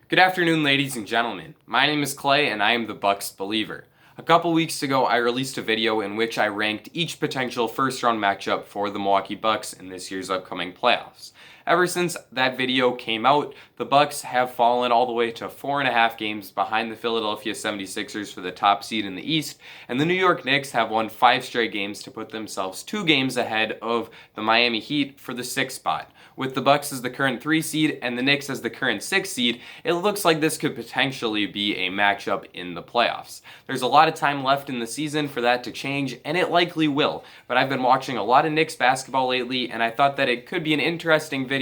Good afternoon, ladies and gentlemen. My name is Clay, and I am the Bucks believer. A couple weeks ago, I released a video in which I ranked each potential first-round matchup for the Milwaukee Bucks in this year's upcoming playoffs. Ever since that video came out, the Bucks have fallen all the way to 4.5 games behind the Philadelphia 76ers for the top seed in the East, and the New York Knicks have won 5 straight games to put themselves 2 games ahead of the Miami Heat for the 6th spot. With the Bucks as the current 3 seed and the Knicks as the current 6 seed, it looks like this could potentially be a matchup in the playoffs. There's a lot of time left in the season for that to change, and it likely will, but I've been watching a lot of Knicks basketball lately, and I thought that it could be an interesting video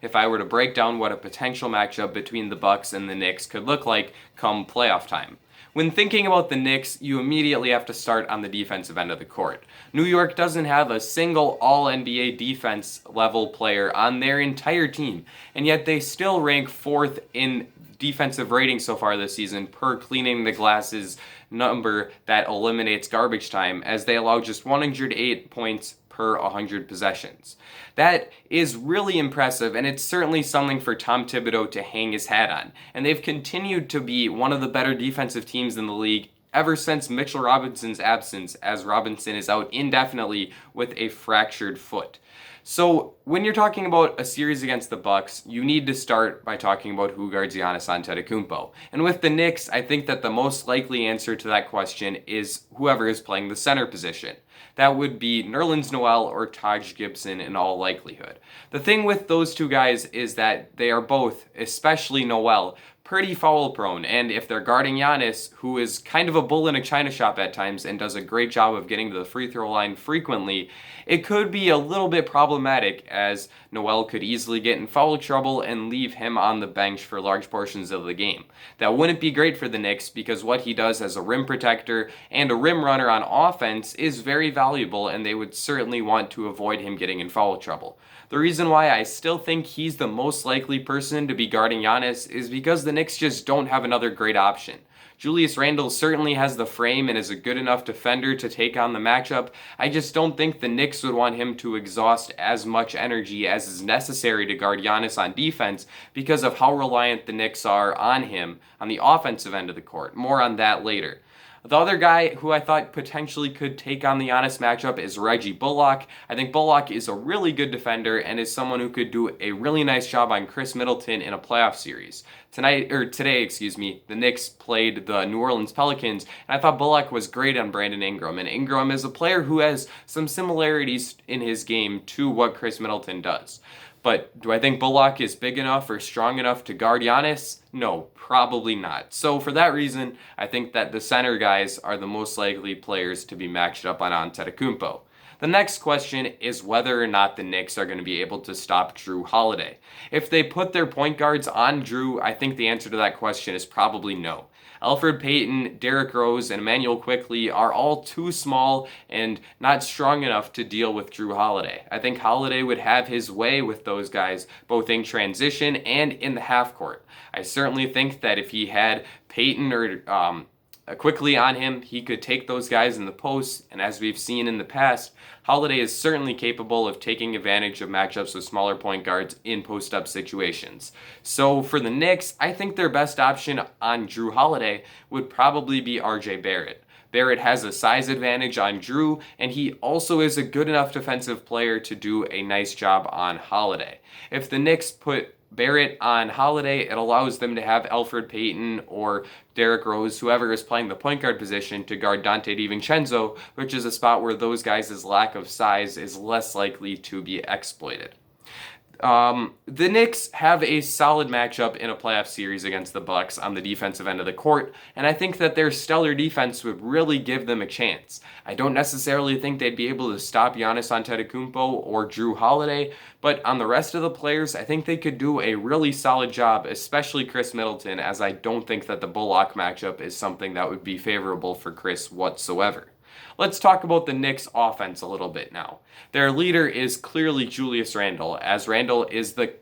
if I were to break down what a potential matchup between the Bucks and the Knicks could look like come playoff time. When thinking about the Knicks, you immediately have to start on the defensive end of the court. New York doesn't have a single All-NBA defense level player on their entire team, and yet they still rank 4th in defensive rating so far this season per cleaning the glasses number that eliminates garbage time, as they allow just 108 points per 100 possessions. That is really impressive, and it's certainly something for Tom Thibodeau to hang his hat on. And they've continued to be one of the better defensive teams in the league ever since Mitchell Robinson's absence, as Robinson is out indefinitely with a fractured foot. So when you're talking about a series against the Bucks, you need to start by talking about who guards Giannis Antetokounmpo. And with the Knicks, I think that the most likely answer to that question is whoever is playing the center position. That would be Nerlens Noel or Taj Gibson in all likelihood. The thing with those two guys is that they are both, especially Noel, pretty foul prone, and if they're guarding Giannis, who is kind of a bull in a china shop at times and does a great job of getting to the free throw line frequently, it could be a little bit problematic, as Noel could easily get in foul trouble and leave him on the bench for large portions of the game. That wouldn't be great for the Knicks, because what he does as a rim protector and a rim runner on offense is very valuable, and they would certainly want to avoid him getting in foul trouble. The reason why I still think he's the most likely person to be guarding Giannis is because the Knicks just don't have another great option. Julius Randle certainly has the frame and is a good enough defender to take on the matchup. I just don't think the Knicks would want him to exhaust as much energy as is necessary to guard Giannis on defense because of how reliant the Knicks are on him on the offensive end of the court. More on that later. The other guy who I thought potentially could take on the Giannis matchup is Reggie Bullock. I think Bullock is a really good defender and is someone who could do a really nice job on Chris Middleton in a playoff series. Today, the Knicks played the New Orleans Pelicans, and I thought Bullock was great on Brandon Ingram. And Ingram is a player who has some similarities in his game to what Chris Middleton does. But do I think Bullock is big enough or strong enough to guard Giannis? No, probably not. So for that reason, I think that the center guys are the most likely players to be matched up on Antetokounmpo. The next question is whether or not the Knicks are going to be able to stop Jrue Holiday. If they put their point guards on Jrue, I think the answer to that question is probably no. Elfrid Payton, Derrick Rose, and Immanuel Quickley are all too small and not strong enough to deal with Jrue Holiday. I think Holiday would have his way with those guys, both in transition and in the half court. I certainly think that if he had Payton or Quickley on him, he could take those guys in the post, and as we've seen in the past, Holiday is certainly capable of taking advantage of matchups with smaller point guards in post-up situations. So for the Knicks, I think their best option on Jrue Holiday would probably be RJ Barrett. Barrett has a size advantage on Jrue, and he also is a good enough defensive player to do a nice job on Holiday. If the Knicks put Barrett on Holiday, it allows them to have Elfrid Payton or Derrick Rose, whoever is playing the point guard position, to guard Dante DiVincenzo, which is a spot where those guys' lack of size is less likely to be exploited. The Knicks have a solid matchup in a playoff series against the Bucks on the defensive end of the court, and I think that their stellar defense would really give them a chance. I don't necessarily think they'd be able to stop Giannis Antetokounmpo or Jrue Holiday, but on the rest of the players, I think they could do a really solid job, especially Chris Middleton, as I don't think that the Bullock matchup is something that would be favorable for Chris whatsoever. Let's talk about the Knicks offense a little bit now. Their leader is clearly Julius Randle, as Randle is the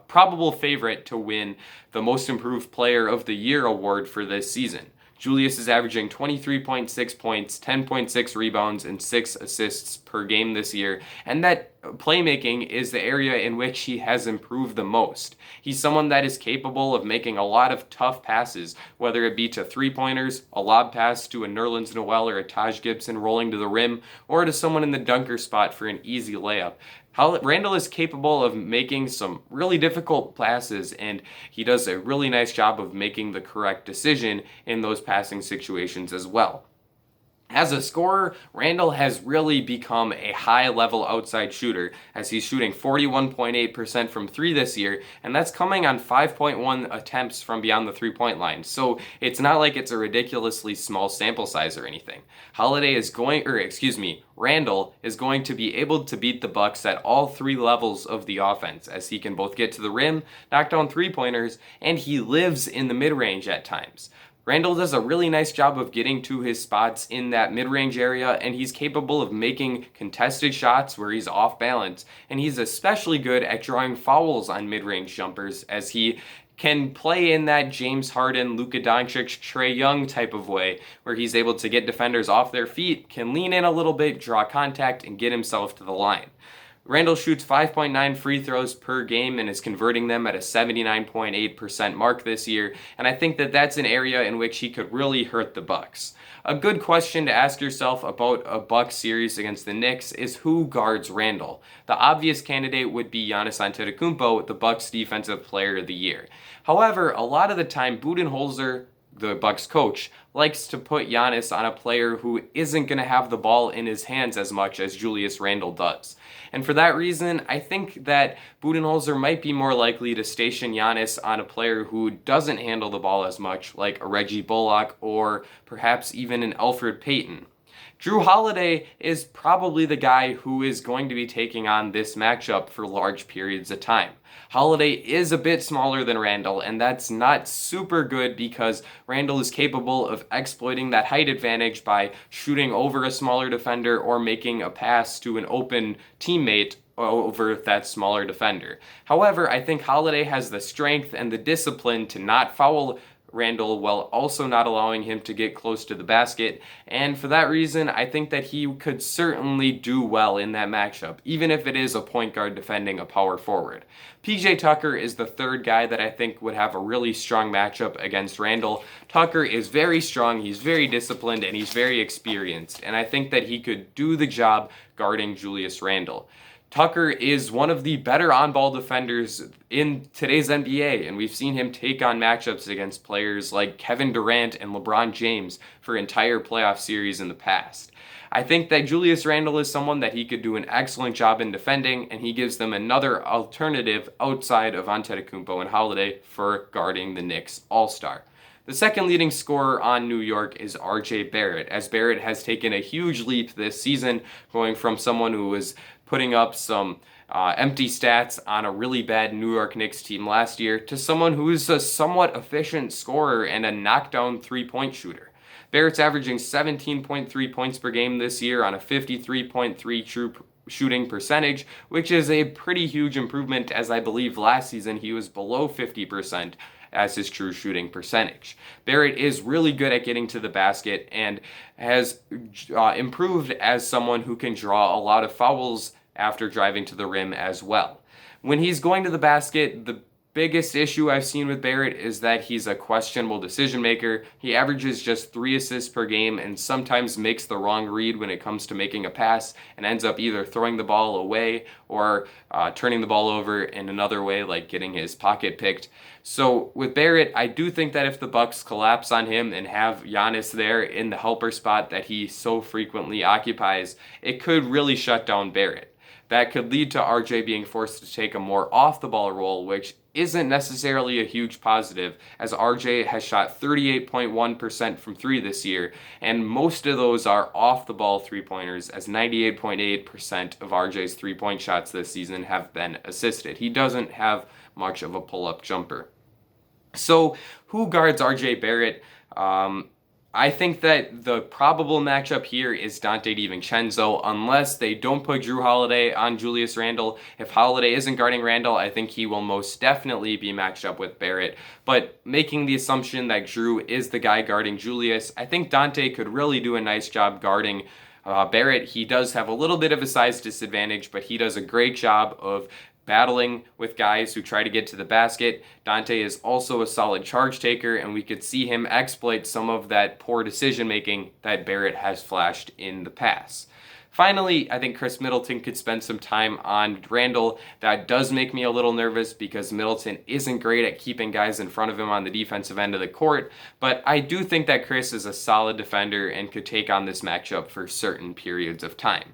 probable favorite to win the Most Improved Player of the Year award for this season. Julius is averaging 23.6 points, 10.6 rebounds, and 6 assists per game this year, and that playmaking is the area in which he has improved the most. He's someone that is capable of making a lot of tough passes, whether it be to three-pointers, a lob pass to a Nerlens Noel or a Taj Gibson rolling to the rim, or to someone in the dunker spot for an easy layup. Randall is capable of making some really difficult passes, and he does a really nice job of making the correct decision in those passing situations as well. As a scorer, Randall has really become a high-level outside shooter as he's shooting 41.8% from three this year, and that's coming on 5.1 attempts from beyond the three-point line. So it's not like it's a ridiculously small sample size or anything. Randall is going to be able to beat the Bucks at all three levels of the offense, as he can both get to the rim, knock down three-pointers, and he lives in the mid-range at times. Randall does a really nice job of getting to his spots in that mid-range area, and he's capable of making contested shots where he's off balance, and he's especially good at drawing fouls on mid-range jumpers, as he can play in that James Harden, Luka Doncic, Trae Young type of way, where he's able to get defenders off their feet, can lean in a little bit, draw contact, and get himself to the line. Randall shoots 5.9 free throws per game and is converting them at a 79.8% mark this year, and I think that that's an area in which he could really hurt the Bucks. A good question to ask yourself about a Bucks series against the Knicks is who guards Randall. The obvious candidate would be Giannis Antetokounmpo, the Bucks Defensive Player of the Year. However, a lot of the time, Budenholzer, the Bucks coach, likes to put Giannis on a player who isn't going to have the ball in his hands as much as Julius Randle does. And for that reason, I think that Budenholzer might be more likely to station Giannis on a player who doesn't handle the ball as much, like a Reggie Bullock or perhaps even an Elfrid Payton. Jrue Holiday is probably the guy who is going to be taking on this matchup for large periods of time. Holiday is a bit smaller than Randall, and that's not super good because Randall is capable of exploiting that height advantage by shooting over a smaller defender or making a pass to an open teammate over that smaller defender. However, I think Holiday has the strength and the discipline to not foul Randall while also not allowing him to get close to the basket, and for that reason I think that he could certainly do well in that matchup, even if it is a point guard defending a power forward. PJ Tucker is the third guy that I think would have a really strong matchup against Randall. Tucker is very strong, he's very disciplined, and he's very experienced, and I think that he could do the job guarding Julius Randle. Tucker is one of the better on-ball defenders in today's NBA, and we've seen him take on matchups against players like Kevin Durant and LeBron James for entire playoff series in the past. I think that Julius Randle is someone that he could do an excellent job in defending, and he gives them another alternative outside of Antetokounmpo and Holiday for guarding the Knicks All-Star. The second leading scorer on New York is RJ Barrett, as Barrett has taken a huge leap this season, going from someone who was putting up some empty stats on a really bad New York Knicks team last year to someone who is a somewhat efficient scorer and a knockdown three-point shooter. Barrett's averaging 17.3 points per game this year on a 53.3 true shooting percentage, which is a pretty huge improvement, as I believe last season he was below 50% as his true shooting percentage. Barrett is really good at getting to the basket and has improved as someone who can draw a lot of fouls after driving to the rim as well. When he's going to the basket, the biggest issue I've seen with Barrett is that he's a questionable decision maker. He averages just 3 assists per game and sometimes makes the wrong read when it comes to making a pass and ends up either throwing the ball away or turning the ball over in another way, like getting his pocket picked. So with Barrett, I do think that if the Bucks collapse on him and have Giannis there in the helper spot that he so frequently occupies, it could really shut down Barrett. That could lead to RJ being forced to take a more off-the-ball role, which isn't necessarily a huge positive, as RJ has shot 38.1% from three this year, and most of those are off-the-ball three-pointers, as 98.8% of RJ's three-point shots this season have been assisted. He doesn't have much of a pull-up jumper. So, who guards RJ Barrett? I think that the probable matchup here is Dante DiVincenzo, unless they don't put Jrue Holiday on Julius Randle. If Holiday isn't guarding Randle, I think he will most definitely be matched up with Barrett. But making the assumption that Jrue is the guy guarding Julius, I think Dante could really do a nice job guarding Barrett, he does have a little bit of a size disadvantage, but he does a great job of battling with guys who try to get to the basket. Dante is also a solid charge taker, and we could see him exploit some of that poor decision making that Barrett has flashed in the past. Finally, I think Chris Middleton could spend some time on Randall. That does make me a little nervous because Middleton isn't great at keeping guys in front of him on the defensive end of the court, but I do think that Chris is a solid defender and could take on this matchup for certain periods of time.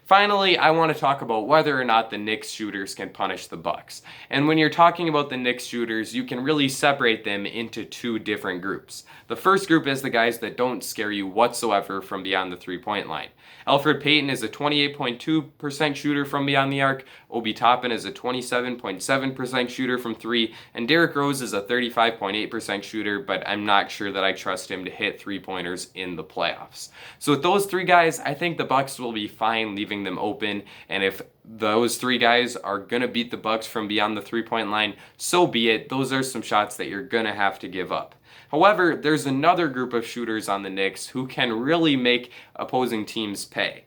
Finally, I want to talk about whether or not the Knicks shooters can punish the Bucks. And when you're talking about the Knicks shooters, you can really separate them into two different groups. The first group is the guys that don't scare you whatsoever from beyond the three-point line. Elfrid Payton is a 28.2% shooter from beyond the arc, Obi Toppin is a 27.7% shooter from three, and Derrick Rose is a 35.8% shooter, but I'm not sure that I trust him to hit three-pointers in the playoffs. So with those three guys, I think the Bucks will be fine leaving them open, and if those three guys are going to beat the Bucks from beyond the three-point line, so be it. Those are some shots that you're going to have to give up. However, there's another group of shooters on the Knicks who can really make opposing teams pay.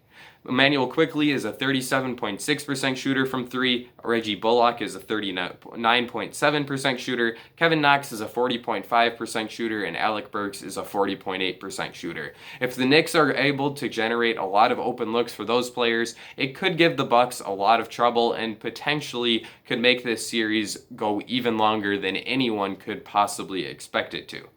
Immanuel Quickley is a 37.6% shooter from three, Reggie Bullock is a 39.7% shooter, Kevin Knox is a 40.5% shooter, and Alec Burks is a 40.8% shooter. If the Knicks are able to generate a lot of open looks for those players, it could give the Bucks a lot of trouble and potentially could make this series go even longer than anyone could possibly expect it to.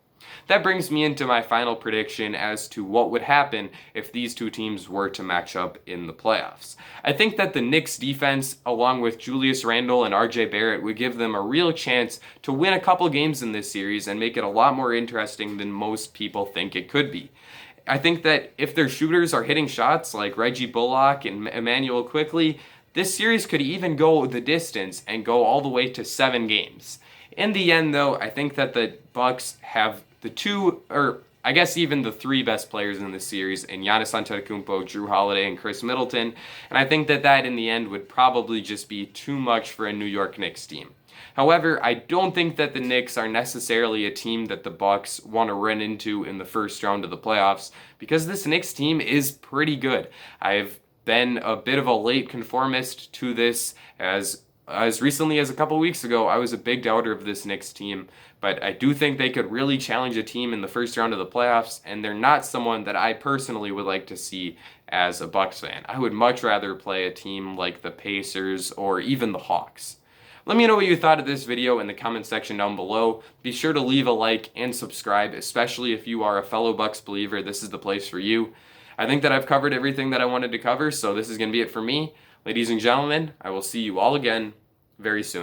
That brings me into my final prediction as to what would happen if these two teams were to match up in the playoffs. I think that the Knicks defense, along with Julius Randle and RJ Barrett, would give them a real chance to win a couple games in this series and make it a lot more interesting than most people think it could be. I think that if their shooters are hitting shots like Reggie Bullock and Immanuel Quickley, this series could even go the distance and go all the way to 7 games. In the end, though, I think that the Bucks have the two, or I guess even the three best players in this series in Giannis Antetokounmpo, Jrue Holiday, and Khris Middleton, and I think that in the end would probably just be too much for a New York Knicks team. However, I don't think that the Knicks are necessarily a team that the Bucks want to run into in the first round of the playoffs because this Knicks team is pretty good. I've been a bit of a late conformist to this as recently as a couple weeks ago. I was a big doubter of this Knicks team, but I do think they could really challenge a team in the first round of the playoffs, and they're not someone that I personally would like to see as a Bucks fan. I would much rather play a team like the Pacers or even the Hawks. Let me know what you thought of this video in the comment section down below. Be sure to leave a like and subscribe, especially if you are a fellow Bucks believer. This is the place for you. I think that I've covered everything that I wanted to cover, so this is going to be it for me. Ladies and gentlemen, I will see you all again very soon.